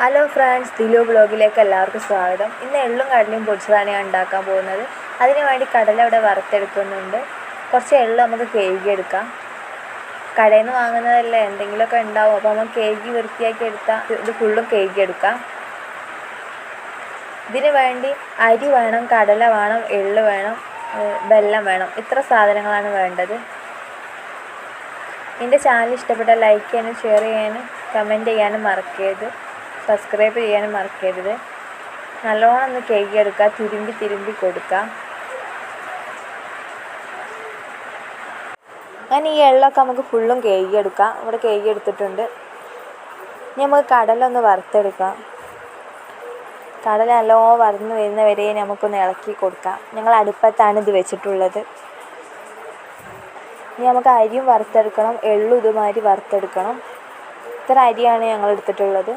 Hello friends, Dilu ബ്ലോഗിലേക്ക് എല്ലാവർക്കും സ്വാഗതം. ഇന്ന് എള്ളും കടലയും പൊടിച്ചതാണ് ഞാൻ ഉണ്ടാക്കാൻ പോകുന്നത്. അതിന് വേണ്ടി കടല ഇവിടെ വറുത്തെടുക്കുന്നുണ്ട്. കുറച്ച് എള്ള് നമുക്ക് കഴുകിയെടുക്കാം. കടയിൽ നിന്ന് വാങ്ങുന്നതല്ലേ, എന്തെങ്കിലുമൊക്കെ ഉണ്ടാവും. അപ്പോൾ നമ്മൾ കഴുകി വൃത്തിയാക്കി എടുത്താൽ ഇത് ഫുള്ളും കഴുകിയെടുക്കാം. ഇതിന് വേണ്ടി അരി വേണം, കടല വേണം, എള്ള് വേണം, വെള്ളം വേണം. ഇത്ര സാധനങ്ങളാണ് വേണ്ടത്. എൻ്റെ ചാനൽ ഇഷ്ടപ്പെട്ടാൽ ലൈക്ക് ചെയ്യാനും ഷെയർ ചെയ്യാനും കമൻറ്റ് ചെയ്യാനും മറക്കരുത്. സബ്സ്ക്രൈബ് ചെയ്യാനും മറക്കരുത്. നല്ലോണം ഒന്ന് കഴുകിയെടുക്കുക, തിരുമ്പി കൊടുക്കുക. അങ്ങനെ ഈ എള്ളൊക്കെ നമുക്ക് ഫുള്ളും കഴുകിയെടുക്കാം. ഇവിടെ കഴുകിയെടുത്തിട്ടുണ്ട്. ഇനി നമുക്ക് കടല ഒന്ന് വറുത്തെടുക്കാം. കടല നല്ലോണം വറന്ന് വരുന്നവരെ നമുക്കൊന്ന് ഇളക്കി കൊടുക്കാം. ഞങ്ങൾ അടുപ്പത്താണ് ഇത് വെച്ചിട്ടുള്ളത്. ഇനി നമുക്ക് അരിയും വറുത്തെടുക്കണം, എള്ളും ഇതുമാതിരി വറുത്തെടുക്കണം. ഇത്ര അരിയാണ് ഞങ്ങൾ എടുത്തിട്ടുള്ളത്.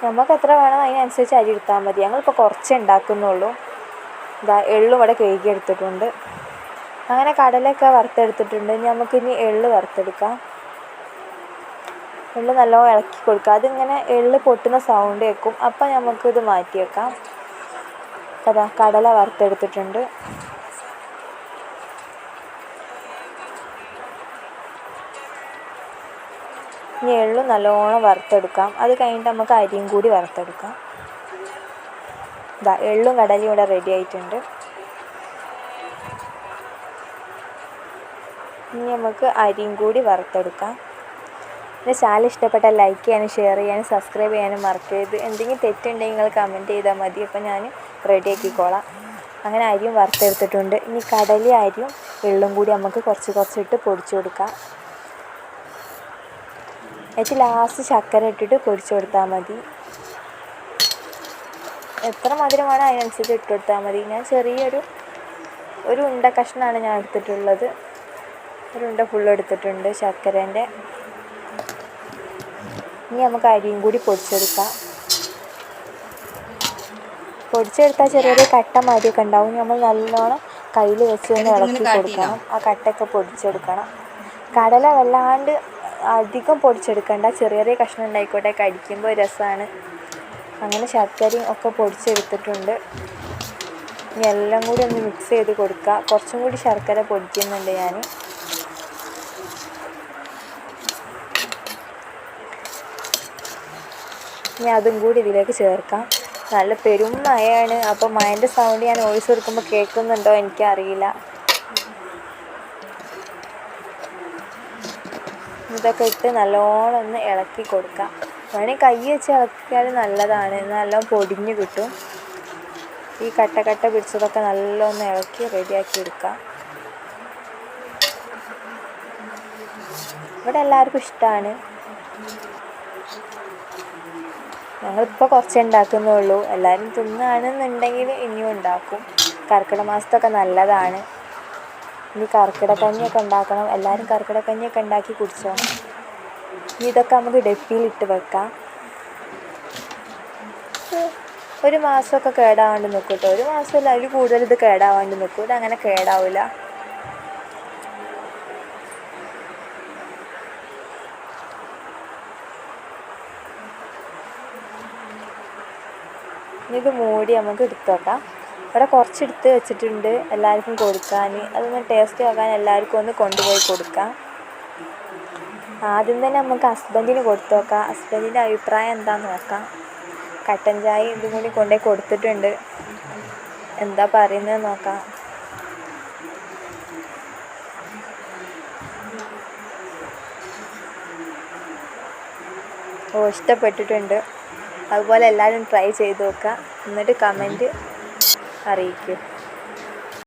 നമുക്ക് എത്ര വേണം അതിനനുസരിച്ച് അരി എടുത്താൽ മതി. ഞങ്ങളിപ്പോൾ കുറച്ചേ ഉണ്ടാക്കുന്നുള്ളൂ. എള്ളും ഇവിടെ കഴുകി എടുത്തിട്ടുണ്ട്. അങ്ങനെ കടലൊക്കെ വറുത്തെടുത്തിട്ടുണ്ട്. നമുക്കിനി എള്ള് വറുത്തെടുക്കാം. എള്ള് നല്ലോണം ഇളക്കി കൊടുക്കുക. അതിങ്ങനെ എള്ള് പൊട്ടുന്ന സൗണ്ട് കേൾക്കും. അപ്പം നമുക്കിത് മാറ്റി വെക്കാം. കടല വറുത്തെടുത്തിട്ടുണ്ട്. ഇനി എള്ളും നല്ലോണം വറുത്തെടുക്കാം. അത് കഴിഞ്ഞിട്ട് നമുക്ക് അരിയും കൂടി വറുത്തെടുക്കാം. എള്ളും കടലയും ഇവിടെ റെഡി ആയിട്ടുണ്ട്. ഇനി നമുക്ക് അരിയും കൂടി വറുത്തെടുക്കാം. എൻ്റെ ചാനൽ ഇഷ്ടപ്പെട്ടാൽ ലൈക്ക് ചെയ്യാനും ഷെയർ ചെയ്യാനും സബ്സ്ക്രൈബ് ചെയ്യാനും മറക്കരുത്. എന്തെങ്കിലും തെറ്റുണ്ടെങ്കിൽ നിങ്ങൾ കമൻറ്റ് ചെയ്താൽ മതി. അപ്പോൾ ഞാൻ റെഡിയാക്കിക്കോളാം. അങ്ങനെ അരിയും വറുത്തെടുത്തിട്ടുണ്ട്. ഇനി കടലയും അരിയും എള്ളും കൂടി നമുക്ക് കുറച്ചിട്ട് പൊടിച്ചു കൊടുക്കാം. എന്നിട്ട് ലാസ്റ്റ് ശർക്കര ഇട്ടിട്ട് പൊടിച്ചു കൊടുത്താൽ മതി. എത്ര മധുരമാണോ അതിനനുസരിച്ച് ഇട്ട് കൊടുത്താൽ മതി. ഞാൻ ചെറിയൊരു ഉണ്ട കഷ്ണമാണ് ഞാൻ എടുത്തിട്ടുള്ളത്. ഒരു ഉണ്ട ഫുള്ള് എടുത്തിട്ടുണ്ട് ശർക്കരേൻ്റെ. ഇനി നമുക്ക് അരിയും കൂടി പൊടിച്ചെടുക്കാം. പൊടിച്ചെടുത്താൽ ചെറിയൊരു കട്ട മാതിരിയൊക്കെ ഉണ്ടാവും. നമ്മൾ നല്ലോണം കയ്യിൽ വെച്ച് ഒന്ന് ഇളക്കി കൊടുക്കണം. ആ കട്ടയൊക്കെ പൊടിച്ചെടുക്കണം. കടല വല്ലാണ്ട് അധികം പൊടിച്ചെടുക്കണ്ട, ചെറിയ കഷ്ണം ഉണ്ടായിക്കോട്ടെ, കടിക്കുമ്പോൾ രസമാണ്. അങ്ങനെ ശർക്കരയും ഒക്കെ പൊടിച്ചെടുത്തിട്ടുണ്ട്. ഇനി എല്ലാം കൂടി ഒന്ന് മിക്സ് ചെയ്ത് കൊടുക്കുക. കുറച്ചും കൂടി ശർക്കര പൊടിക്കുന്നുണ്ട് ഞാൻ. ഇനി അതും കൂടി ഇതിലേക്ക് ചേർക്കാം. നല്ല പെരും മഴയാണ്. അപ്പോൾ മഴൻ്റെ സൗണ്ട് ഞാൻ വോയിസ് കൊടുക്കുമ്പോൾ കേൾക്കുന്നുണ്ടോ എനിക്കറിയില്ല. ഇതൊക്കെ ഇട്ട് നല്ലോണം ഒന്ന് ഇളക്കി കൊടുക്കാം. വേണമെങ്കിൽ കൈ വെച്ച് ഇളക്കിയാൽ നല്ലതാണ്. നല്ലോണം പൊടിഞ്ഞ് കിട്ടും. ഈ കട്ട പിടിച്ചതൊക്കെ നല്ലോണം ഇളക്കി റെഡിയാക്കി എടുക്കാം. ഇവിടെ എല്ലാവർക്കും ഇഷ്ടമാണ്. ഞങ്ങളിപ്പോൾ കുറച്ചേ ഉണ്ടാക്കുന്നുള്ളൂ. എല്ലാവരും തിന്നുകയാണെന്നുണ്ടെങ്കിൽ ഇനിയും ഉണ്ടാക്കും. കർക്കിടക മാസത്തൊക്കെ നല്ലതാണ്. ഇനി കർക്കിടകക്കഞ്ഞിയൊക്കെ ഉണ്ടാക്കണം. എല്ലാവരും കർക്കിടകക്കഞ്ഞിയൊക്കെ ഉണ്ടാക്കി കുടിച്ചോ. ഇനി ഇതൊക്കെ നമുക്ക് ഡപ്പിയിലിട്ട് വെക്കാം. ഒരു മാസമൊക്കെ കേടാവാണ്ട് നിൽക്കും കേട്ടോ. ഒരു മാസമല്ല, അതിൽ കൂടുതൽ ഇത് കേടാവാണ്ട് നിൽക്കും. ഇതങ്ങനെ കേടാവില്ല. ഇനി ഇത് മൂടി നമുക്ക് എടുത്ത് വെക്കാം. ഇവിടെ കുറച്ചെടുത്ത് വെച്ചിട്ടുണ്ട് എല്ലാവർക്കും കൊടുക്കാൻ. അതൊന്ന് ടേസ്റ്റ് ആക്കാൻ എല്ലാവർക്കും ഒന്ന് കൊണ്ടുപോയി കൊടുക്കാം. ആദ്യം തന്നെ നമുക്ക് ഹസ്ബൻഡിന് കൊടുത്തു നോക്കാം. ഹസ്ബൻഡിൻ്റെ അഭിപ്രായം എന്താണെന്ന് നോക്കാം. കട്ടൻ ചായ ഇതും കൂടി കൊണ്ടുപോയി കൊടുത്തിട്ടുണ്ട്. എന്താ പറയുന്നത് നോക്കാം. ഇഷ്ടപ്പെട്ടിട്ടുണ്ട്. അതുപോലെ എല്ലാവരും ട്രൈ ചെയ്ത് നോക്കുക. എന്നിട്ട് കമൻറ്റ് അറിയിക്കുക.